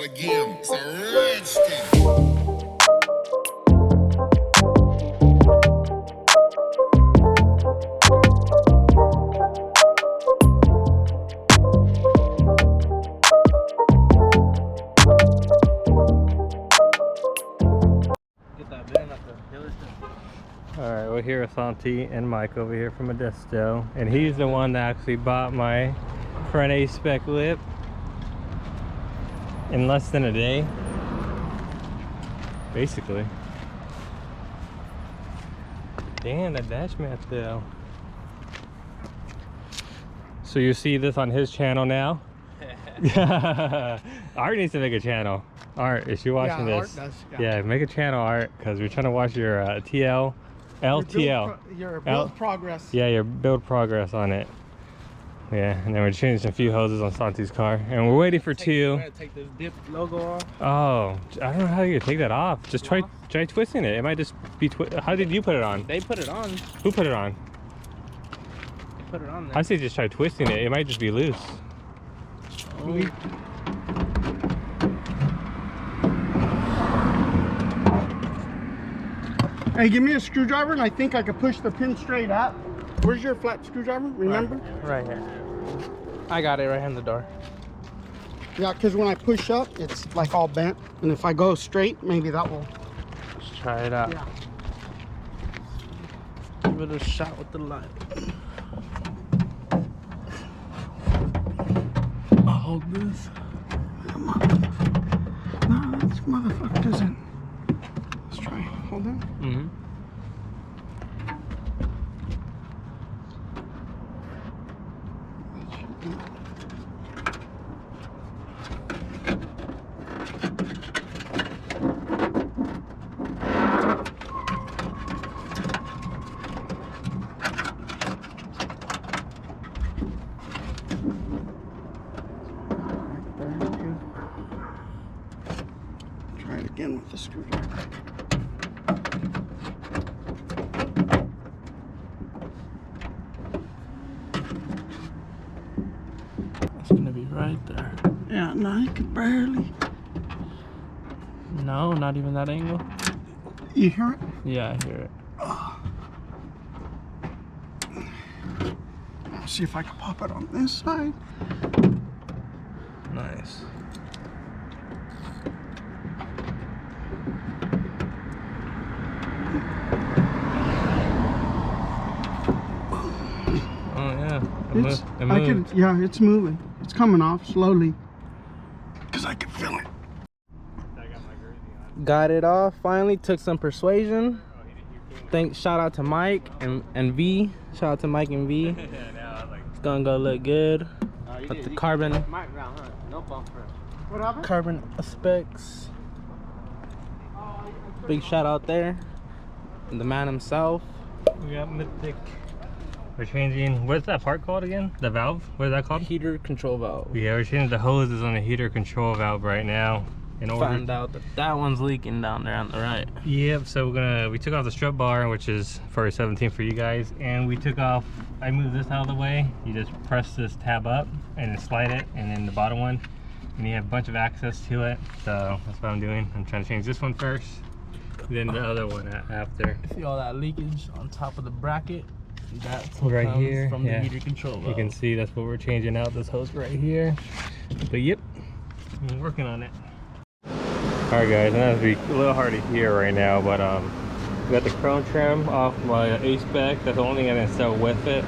start again. It's a redskin. Alright, we're here with Santi and Mike over here from Modesto, and he's the one that actually bought my front A-spec lip in less than a day, basically. Damn, that dash mat though. So you see this on his channel now? Art needs to make a channel. Art, if you're watching this, Art does, yeah, make a channel, Art, because we're trying to watch your TL. LTL. Your build progress. Yeah, your build progress on it. Yeah, and then we're changing a few hoses on Santi's car, and we're waiting for two. Take this dip logo off. Oh, I don't know how you take that off. Just try twisting it. It might just be how did you put it on? They put it on. Who put it on? They put it on there. I say just try twisting it. It might just be loose. Oh. Hey, give me a screwdriver and I think I could push the pin straight up. Where's your flat screwdriver? Remember? Right here. I got it right here in the door. Yeah, because when I push up, it's like all bent. And if I go straight, maybe that will. Let's try it out. Yeah. Give it a shot with the light. I'll hold this. No, this motherfucker doesn't. Let's try. Hold on. Mm-hmm. Try it again with the screwdriver. It's gonna be right there. Yeah, no, you can barely. No, not even that angle. You hear it? Yeah, I hear it. Let's see if I can pop it on this side. Nice. Oh yeah, it moved. Yeah, it's moving. It's coming off slowly. Cause I can feel it. I got my Gerzy on. Got it off finally. Took some persuasion. Shout out to Mike and V. Shout out to Mike and V. It's gonna go look good. But the carbon No bumper. What happened? carbon aspects. Big shout out there. The man himself. We got Mythic. We're changing, what's that part called again? The valve? What is that called? Heater control valve. Yeah, we're changing the hoses on the heater control valve right now. Found out that one's leaking down there on the right. Yep, so we took off the strut bar, which is for 17 for you guys, and we took off, I moved this out of the way. You just press this tab up and then slide it, and then the bottom one, and you have a bunch of access to it. So that's what I'm doing. I'm trying to change this one first, then the other one after. See all that leakage on top of the bracket? That's what right comes here from the heater control valve. You can see that's what we're changing out, this hose right here. But yep, I'm working on it. Alright guys, I know it's a little hard to hear right now, but we got the chrome trim off my A-spec. That's the only thing I didn't sell with it.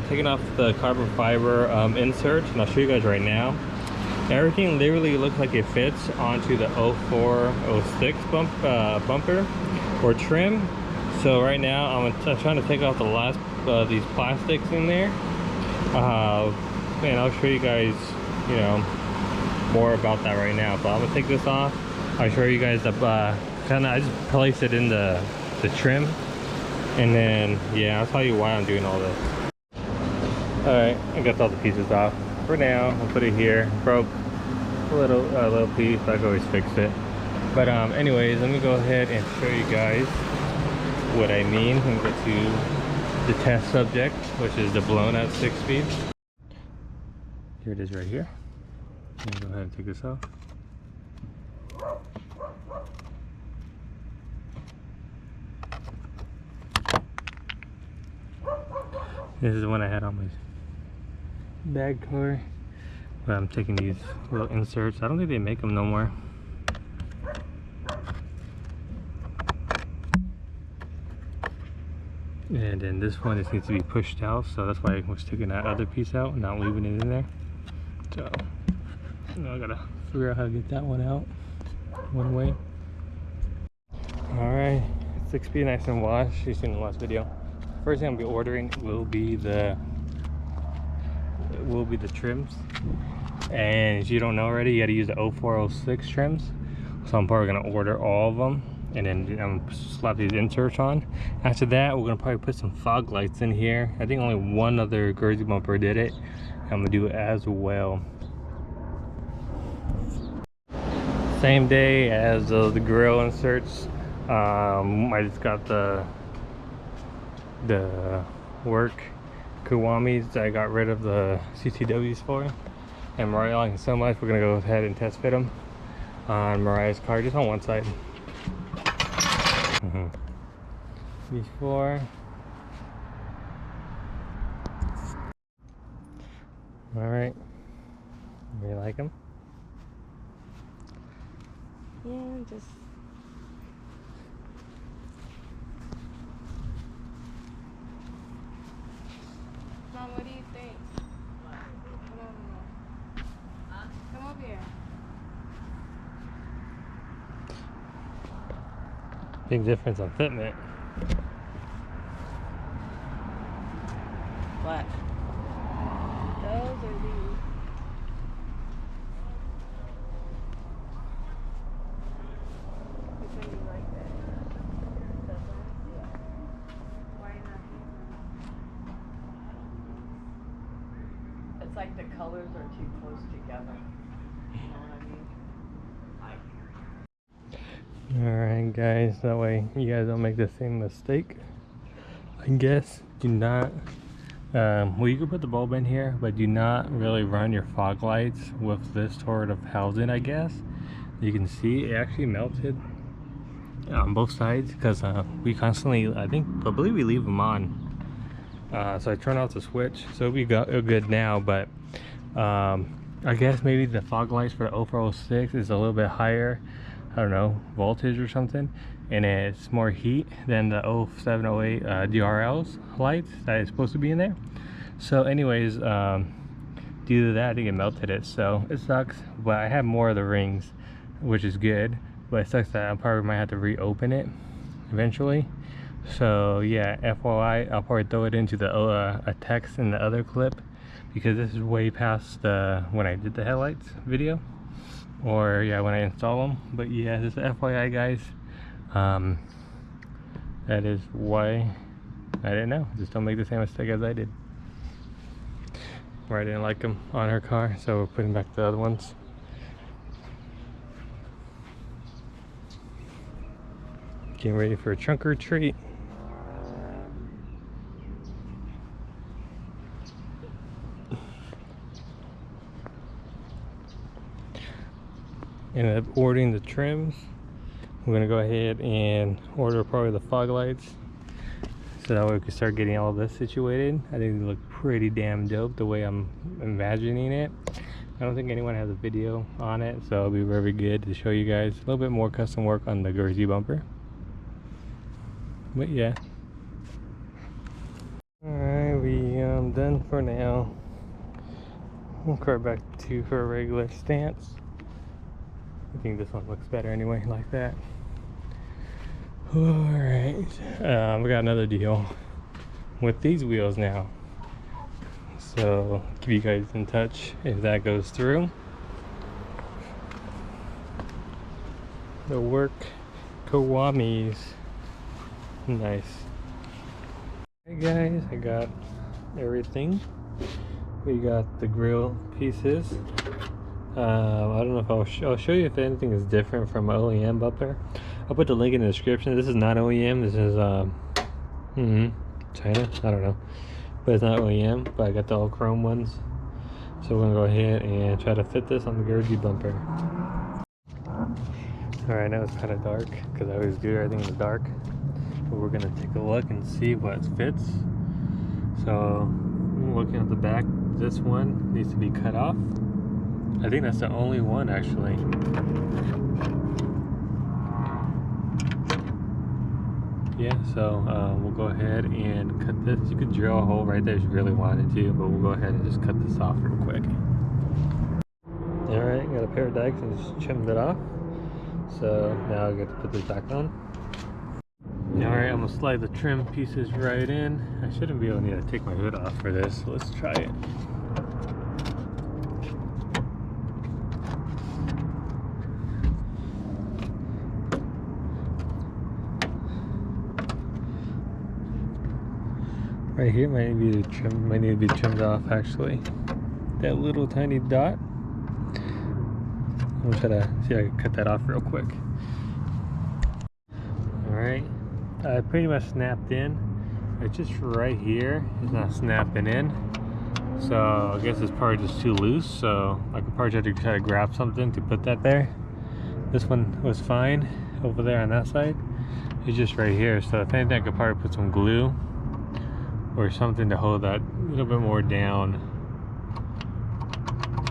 Taking off the carbon fiber inserts, and I'll show you guys right now. Everything literally looks like it fits onto the 04, 06 bumper or trim. So right now I'm trying to take off the last these plastics in there, and I'll show you guys, you know, more about that right now. But I'm gonna take this off. I'll show you guys the I just place it in the trim, and then yeah, I'll tell you why I'm doing all this. All right, I got all the pieces off for now. I'll put it here. Broke a little piece. I can always fix it. But anyways, let me go ahead and show you guys what I mean when we get to the test subject, which is the blown out 6-speed. Here it is right here. Go ahead and take this off. This is the one I had on my bag cover, but I'm taking these little inserts. I don't think they make them no more. And then this one just needs to be pushed out, so that's why I was taking that other piece out and not leaving it in there. So now I gotta figure out how to get that one out one way. Alright, 6P nice and washed. You've seen the last video. First thing I'll be ordering will be the trims. And if you don't know already, you gotta use the 0406 trims. So I'm probably gonna order all of them and then slap these inserts on. After that, we're gonna probably put some fog lights in here. I think only one other Gerzy bumper did it. I'm gonna do it as well. Same day as the grill inserts. I just got the work Kawamis that I got rid of the CCWs for, and Mariah likes so much, we're gonna go ahead and test fit them on Mariah's car, just on one side. Before. All right, you like them? Yeah, just Mom, what do you think? Come on, Mom. Come over here. Big difference on fitment. What? Those are these. Which one do you like that? This one? Yeah. Why not these ones? It's like the colors are too close together. You know what I mean? Alright guys, that way you guys don't make the same mistake. I guess do not well, you can put the bulb in here, but do not really run your fog lights with this sort of housing. I guess you can see it actually melted on both sides because we constantly, I believe we leave them on. So I turned off the switch, so we got good now, but I guess maybe the fog lights for the 0406 is a little bit higher, I don't know, voltage or something, and it's more heat than the 0708 DRL's lights that is supposed to be in there. So anyways, due to that, I think it melted it, so it sucks. But I have more of the rings, which is good, but it sucks that I probably might have to reopen it eventually. So yeah, FYI, I'll probably throw it into the a text in the other clip, because this is way past when I did the headlights video, or yeah, when I install them. But yeah, this is FYI guys. That is why I didn't know. Just don't make the same mistake as I did. Where I didn't like them on her car, so we're putting back the other ones. Getting ready for a trunk or treat. Ended up ordering the trims. I'm gonna go ahead and order probably the fog lights, so that way we can start getting all this situated. I think they look pretty damn dope the way I'm imagining it. I don't think anyone has a video on it, so it'll be very good to show you guys a little bit more custom work on the Gerzy bumper. But yeah. Alright, we done for now. We'll car back to her regular stance. I think this one looks better anyway, like that. Alright, we got another deal with these wheels now, so keep you guys in touch if that goes through. The work Kawamis, nice. Hey guys, I got everything. We got the grill pieces. I don't know if I'll show you if anything is different from OEM bumper. I'll put the link in the description. This is not OEM. This is China. I don't know, but it's not OEM. But I got the all chrome ones. So we're gonna go ahead and try to fit this on the Gerzy bumper. Alright, now it's kind of dark because I always do everything in the dark. But we're gonna take a look and see what fits. So looking at the back, this one needs to be cut off. I think that's the only one actually. Yeah, so we'll go ahead and cut this. You could drill a hole right there if you really wanted to, but we'll go ahead and just cut this off real quick. Alright, got a pair of dikes and just trimmed it off. So now I get to put this back on. Alright, I'm gonna slide the trim pieces right in. I shouldn't be able to need to take my hood off for this, so let's try it. Right here might need to be trimmed off actually. That little tiny dot. I'm gonna try to see if I can cut that off real quick. Alright. I pretty much snapped in. It's just right here. It's not snapping in. So I guess it's probably just too loose. So I could probably try to grab something to put that there. This one was fine over there on that side. It's just right here. So if anything, I could probably put some glue or something to hold that a little bit more down.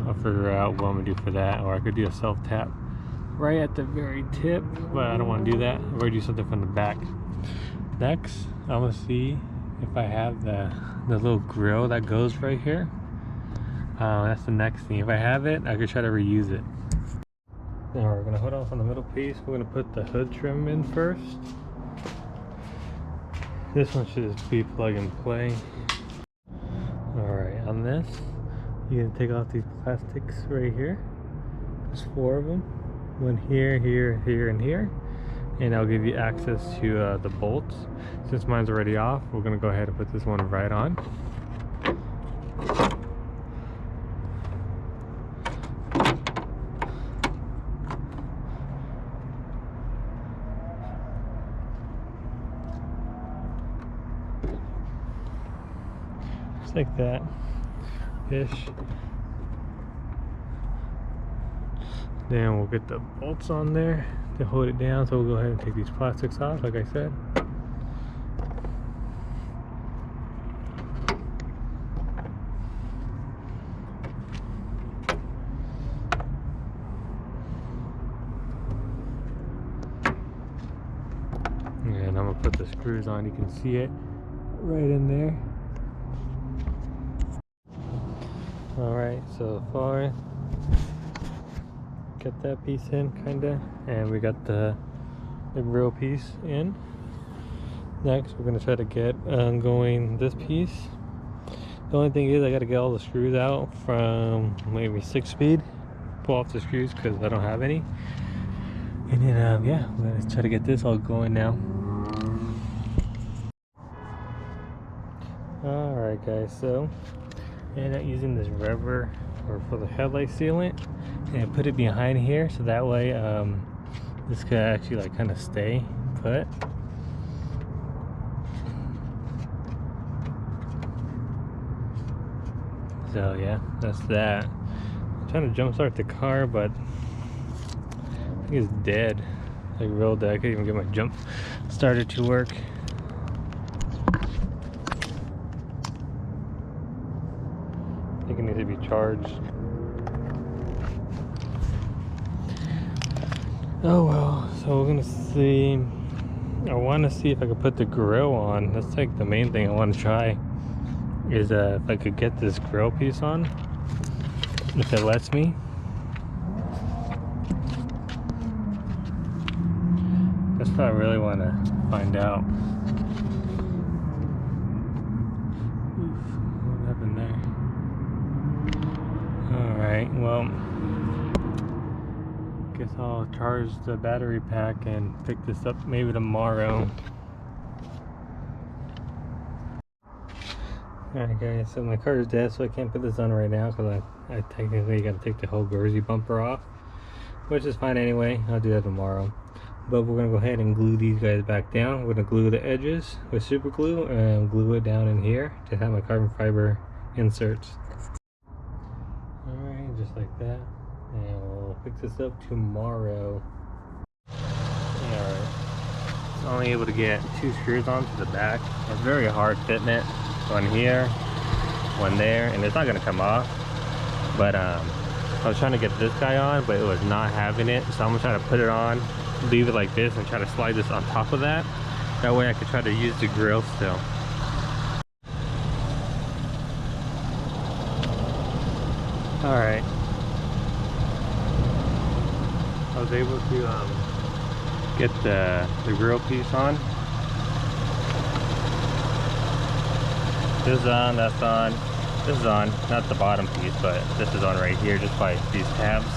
I'll figure out what I'm gonna do for that, or I could do a self tap right at the very tip, but I don't want to do that. I'm gonna do something from the back. Next, I'm gonna see if I have the little grill that goes right here. That's the next thing. If I have it, I could try to reuse it. Now we're gonna hold off on the middle piece. We're gonna put the hood trim in first. This one should just be plug and play. Alright, on this, you're gonna take off these plastics right here. There's 4 of them. One here, here, here, and here. And that'll give you access to the bolts. Since mine's already off, we're gonna go ahead and put this one right on. Like that ish. Then we'll get the bolts on there to hold it down, so we'll go ahead and take these plastics off like I said. And I'm gonna put the screws on. You can see it right in there. Alright, so far get that piece in kinda, and we got the grill piece in. Next we're gonna try to get going this piece. The only thing is I gotta get all the screws out from maybe 6-speed, pull off the screws because I don't have any, and then yeah, we're gonna try to get this all going now. Alright guys, so and I'm using this rubber for the headlight sealant, and put it behind here so that way this could actually like kind of stay put. So yeah, that's that. I'm trying to jumpstart the car, but I think it's dead, like real dead. I couldn't even get my jump starter to work. I think it needs to be charged. Oh well, so we're gonna see. I want to see if I could put the grill on. That's like the main thing I want to try, is if I could get this grill piece on, if it lets me. That's what I really want to find out. Oof, what happened there? Alright, well, guess I'll charge the battery pack and pick this up maybe tomorrow. Alright guys, so my car is dead, so I can't put this on right now because I technically got to take the whole Gerzy bumper off, which is fine anyway. I'll do that tomorrow. But we're going to go ahead and glue these guys back down. We're going to glue the edges with super glue and glue it down in here to have my carbon fiber inserts. Alright guys, so my car is dead, so I can't put this on right now because I technically got to take the whole Gerzy bumper off, which is fine anyway. I'll do that tomorrow. But we're going to go ahead and glue these guys back down. We're going to glue the edges with super glue and glue it down in here to have my carbon fiber inserts. like that. And we'll fix this up tomorrow. Alright. So only able to get 2 screws onto the back. It's very hard fitment. One here, one there, and it's not gonna come off. But I was trying to get this guy on, but it was not having it. So I'm gonna try to put it on, leave it like this, and try to slide this on top of that. That way I could try to use the grill still. Alright. I was able to get the grill piece on. This is on, that's on. This is on, not the bottom piece, but this is on right here just by these tabs.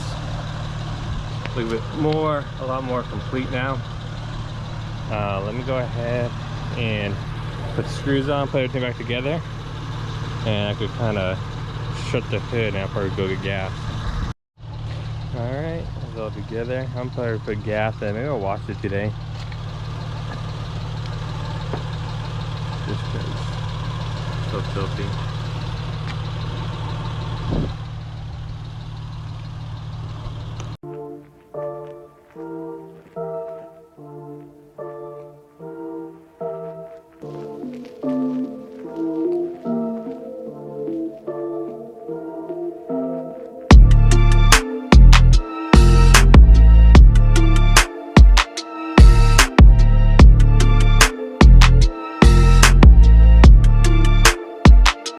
A little bit more, a lot more complete now. Let me go ahead and put the screws on, put everything back together, and I could kind of shut the hood and I'll probably go get gas. Alright, it's all together. I'm probably put gas in. Maybe I'll wash it today. Just because it's so filthy.